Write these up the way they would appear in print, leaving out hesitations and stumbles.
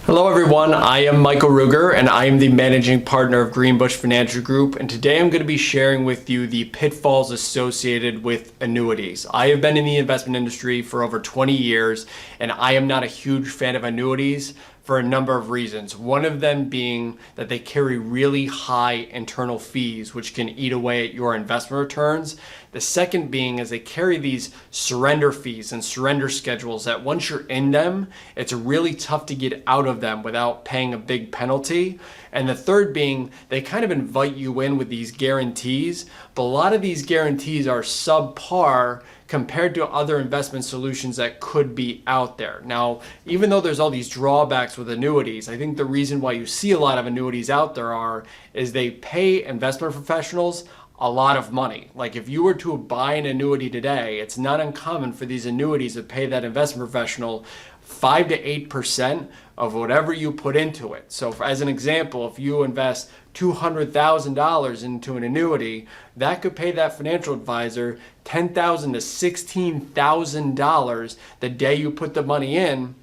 Hello everyone, I am Michael Ruger and I am the managing partner of Greenbush Financial Group, and today I'm going to be sharing with you the pitfalls associated with annuities. I have been in the investment industry for over 20 years and I am not a huge fan of annuities for a number of reasons. One of them being that they carry really high internal fees which can eat away at your investment returns. The second being is they carry these surrender fees and surrender schedules that once you're in them, it's really tough to get out of them without paying a big penalty. And the third being they kind of invite you in with these guarantees, but a lot of these guarantees are subpar compared to other investment solutions that could be out there. Now, even though there's all these drawbacks with annuities, I think the reason why you see a lot of annuities out there is they pay investment professionals a lot of money. Like if you were to buy an annuity today, it's not uncommon for these annuities to pay that investment professional 5 to 8% of whatever you put into it. So as an example, if you invest $200,000 into an annuity, that could pay that financial advisor $10,000 to $16,000 the day you put the money in,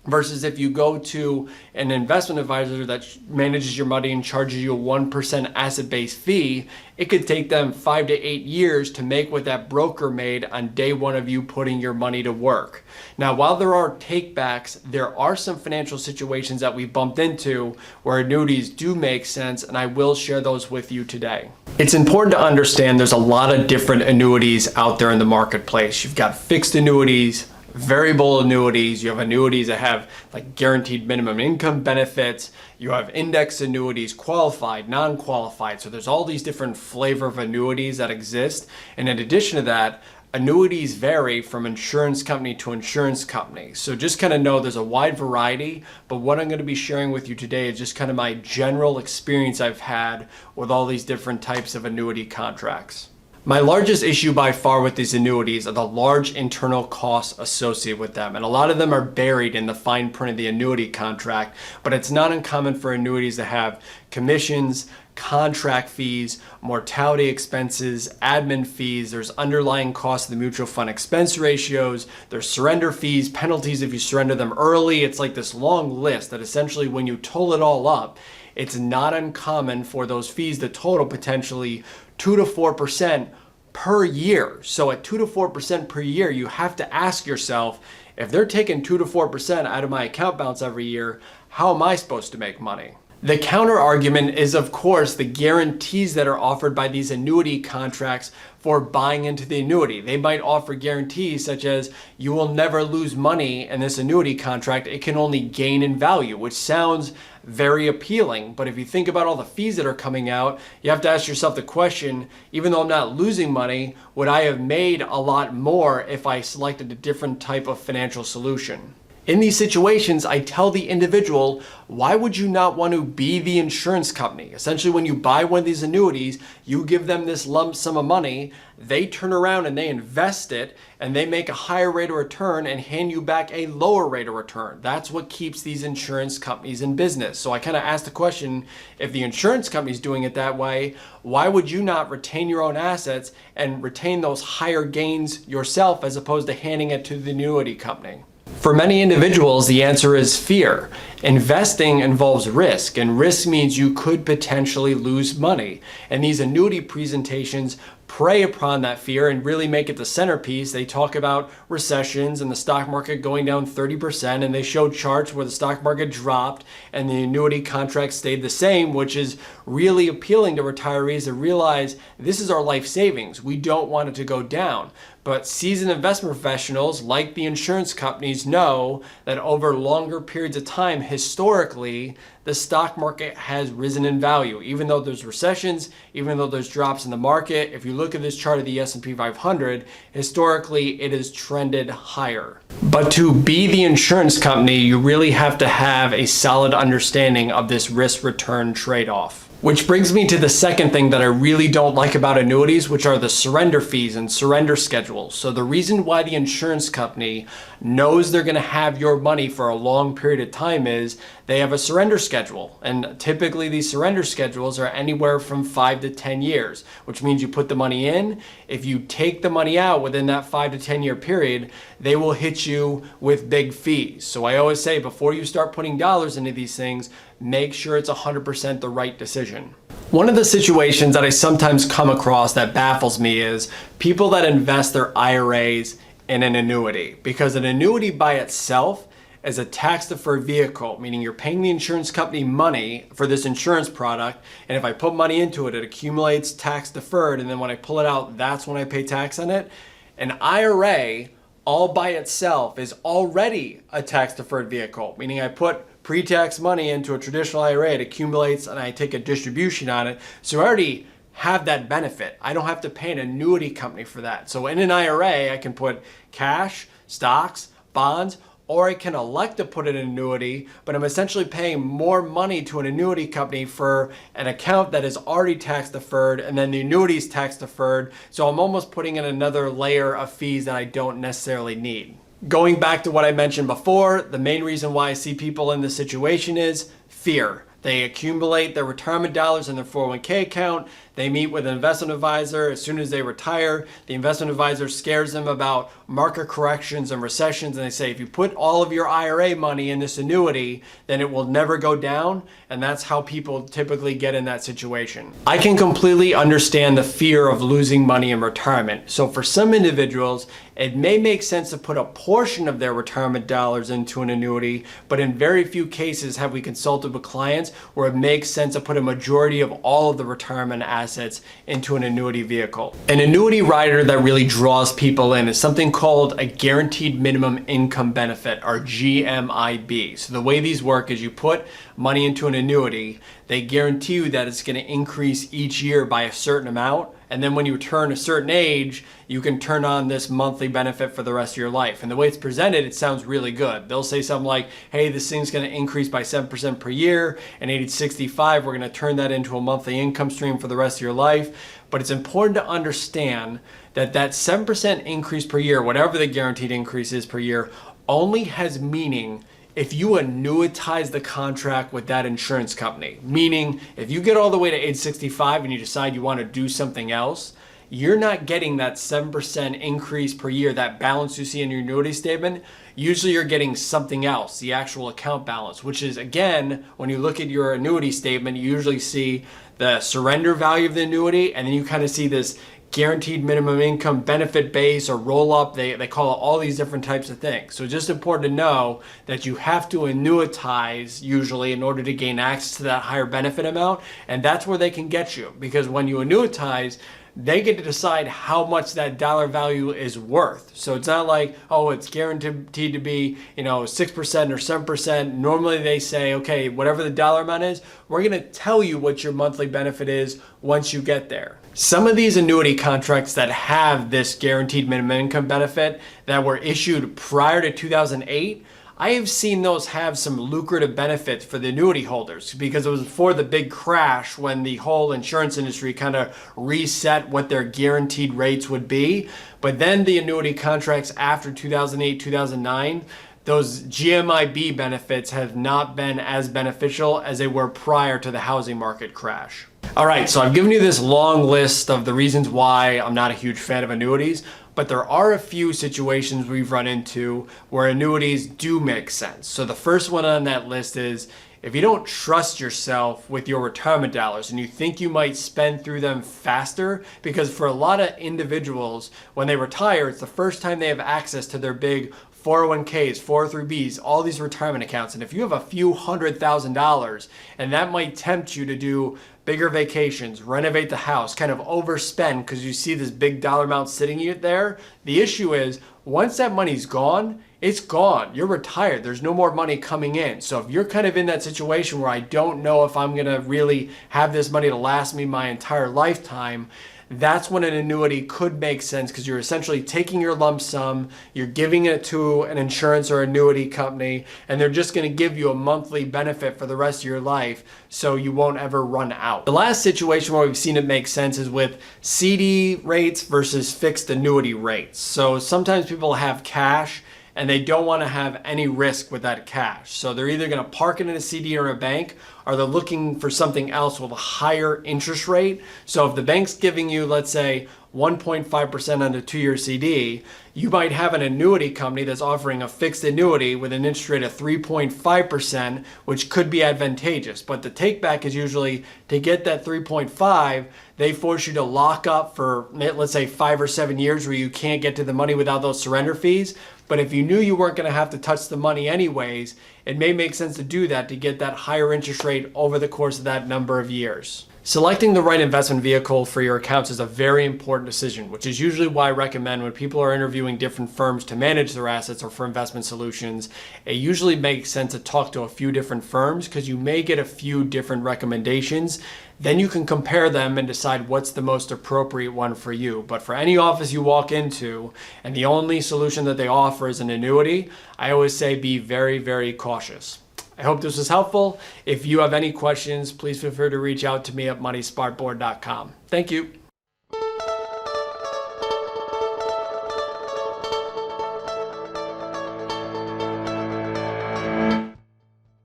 versus if you go to an investment advisor that manages your money and charges you a 1% asset-based fee, it could take them 5 to 8 years to make what that broker made on day one of you putting your money to work. Now, while there are takebacks, there are some financial situations that we bumped into where annuities do make sense, and I will share those with you today. It's important to understand there's a lot of different annuities out there in the marketplace. You've got fixed annuities, variable annuities, you have annuities that have like guaranteed minimum income benefits, you have index annuities, qualified, non-qualified. So there's all these different flavor of annuities that exist. And in addition to that, annuities vary from insurance company to insurance company. So just kind of know there's a wide variety, but what I'm going to be sharing with you today is just kind of my general experience I've had with all these different types of annuity contracts. My largest issue by far with these annuities are the large internal costs associated with them. And a lot of them are buried in the fine print of the annuity contract, but it's not uncommon for annuities to have commissions, contract fees, mortality expenses, admin fees, there's underlying costs of the mutual fund expense ratios, there's surrender fees, penalties if you surrender them early. It's like this long list that essentially when you total it all up, it's not uncommon for those fees to total potentially 2 to 4% per year. So at 2 to 4% per year, you have to ask yourself, if they're taking 2 to 4% out of my account balance every year, how am I supposed to make money? The counter argument is, of course, the guarantees that are offered by these annuity contracts for buying into the annuity. They might offer guarantees such as you will never lose money in this annuity contract. It can only gain in value, which sounds very appealing. But if you think about all the fees that are coming out, you have to ask yourself the question, even though I'm not losing money, would I have made a lot more if I selected a different type of financial solution? In these situations, I tell the individual, why would you not want to be the insurance company? Essentially, when you buy one of these annuities, you give them this lump sum of money, they turn around and they invest it, and they make a higher rate of return and hand you back a lower rate of return. That's what keeps these insurance companies in business. So I kind of asked the question, if the insurance company is doing it that way, why would you not retain your own assets and retain those higher gains yourself as opposed to handing it to the annuity company? For many individuals, the answer is fear. Investing involves risk, and risk means you could potentially lose money. And these annuity presentations prey upon that fear and really make it the centerpiece. They talk about recessions and the stock market going down 30%, and they show charts where the stock market dropped and the annuity contract stayed the same, which is really appealing to retirees to realize this is our life savings. We don't want it to go down. But seasoned investment professionals, like the insurance companies, know that over longer periods of time, historically, the stock market has risen in value. Even though there's recessions, even though there's drops in the market, if you look at this chart of the S&P 500, historically it has trended higher. But to be the insurance company, you really have to have a solid understanding of this risk-return trade-off. Which brings me to the second thing that I really don't like about annuities, which are the surrender fees and surrender schedules. So the reason why the insurance company knows they're going to have your money for a long period of time is they have a surrender schedule. And typically these surrender schedules are anywhere from 5 to 10 years, which means you put the money in. If you take the money out within that 5 to 10 year period, they will hit you with big fees. So I always say, before you start putting dollars into these things, make sure it's 100% the right decision. One of the situations that I sometimes come across that baffles me is people that invest their IRAs in an annuity, because an annuity by itself is a tax-deferred vehicle, meaning you're paying the insurance company money for this insurance product, and if I put money into it, it accumulates tax-deferred, and then when I pull it out, that's when I pay tax on it. An IRA all by itself is already a tax-deferred vehicle, meaning I put pre-tax money into a traditional IRA, it accumulates, and I take a distribution on it, so I already have that benefit. I don't have to pay an annuity company for that. So in an IRA, I can put cash, stocks, bonds, or I can elect to put in an annuity, but I'm essentially paying more money to an annuity company for an account that is already tax deferred, and then the annuity is tax deferred. So I'm almost putting in another layer of fees that I don't necessarily need. Going back to what I mentioned before, the main reason why I see people in this situation is fear. They accumulate their retirement dollars in their 401k account. They meet with an investment advisor. As soon as they retire, the investment advisor scares them about market corrections and recessions. And they say, if you put all of your IRA money in this annuity, then it will never go down. And that's how people typically get in that situation. I can completely understand the fear of losing money in retirement. So for some individuals, it may make sense to put a portion of their retirement dollars into an annuity, but in very few cases have we consulted with clients where it makes sense to put a majority of all of the retirement assets into an annuity vehicle. An annuity rider that really draws people in is something called a guaranteed minimum income benefit, or GMIB. So the way these work is you put money into an annuity, they guarantee you that it's going to increase each year by a certain amount. And then when you turn a certain age, you can turn on this monthly benefit for the rest of your life. And the way it's presented, it sounds really good. They'll say something like, hey, this thing's going to increase by 7% per year. And age 65, we're going to turn that into a monthly income stream for the rest of your life. But it's important to understand that that 7% increase per year, whatever the guaranteed increase is per year, only has meaning if you annuitize the contract with that insurance company. Meaning, if you get all the way to age 65 and you decide you want to do something else, you're not getting that 7% increase per year, that balance you see in your annuity statement. Usually you're getting something else, the actual account balance, which is, again, when you look at your annuity statement, you usually see the surrender value of the annuity, and then you kind of see this guaranteed minimum income benefit base or roll up. They call it all these different types of things. So it's just important to know that you have to annuitize usually in order to gain access to that higher benefit amount. And that's where they can get you, because when you annuitize, they get to decide how much that dollar value is worth. So it's not like, oh, it's guaranteed to be, 6% or 7%. Normally they say, okay, whatever the dollar amount is, we're going to tell you what your monthly benefit is once you get there. Some of these annuity contracts that have this guaranteed minimum income benefit that were issued prior to 2008, I have seen those have some lucrative benefits for the annuity holders, because it was before the big crash when the whole insurance industry kind of reset what their guaranteed rates would be. But then the annuity contracts after 2008, 2009, those GMIB benefits have not been as beneficial as they were prior to the housing market crash. All right, so I've given you this long list of the reasons why I'm not a huge fan of annuities, but there are a few situations we've run into where annuities do make sense. So the first one on that list is if you don't trust yourself with your retirement dollars and you think you might spend through them faster, because for a lot of individuals, when they retire, it's the first time they have access to their big 401ks, 403bs, all these retirement accounts. And if you have a few $100,000, and that might tempt you to do bigger vacations, renovate the house, kind of overspend because you see this big dollar amount sitting there. The issue is once that money's gone, it's gone. You're retired. There's no more money coming in. So if you're kind of in that situation where I don't know if I'm going to really have this money to last me my entire lifetime, that's when an annuity could make sense, because you're essentially taking your lump sum, you're giving it to an insurance or annuity company, and they're just going to give you a monthly benefit for the rest of your life, so you won't ever run out. The last situation where we've seen it make sense is with CD rates versus fixed annuity rates. So sometimes people have cash and they don't want to have any risk with that cash. So they're either going to park it in a CD or a bank, or they're looking for something else with a higher interest rate. So if the bank's giving you, let's say, 1.5% on a 2-year CD, you might have an annuity company that's offering a fixed annuity with an interest rate of 3.5%, which could be advantageous. But the take back is usually to get that 3.5, they force you to lock up for, let's say, 5 or 7 years where you can't get to the money without those surrender fees. But if you knew you weren't going to have to touch the money anyways, it may make sense to do that to get that higher interest rate over the course of that number of years. Selecting the right investment vehicle for your accounts is a very important decision, which is usually why I recommend when people are interviewing different firms to manage their assets or for investment solutions, it usually makes sense to talk to a few different firms because you may get a few different recommendations. Then you can compare them and decide what's the most appropriate one for you. But for any office you walk into and the only solution that they offer is an annuity, I always say be very, very cautious. I hope this was helpful. If you have any questions, please feel free to reach out to me at moneysmartboard.com. Thank you.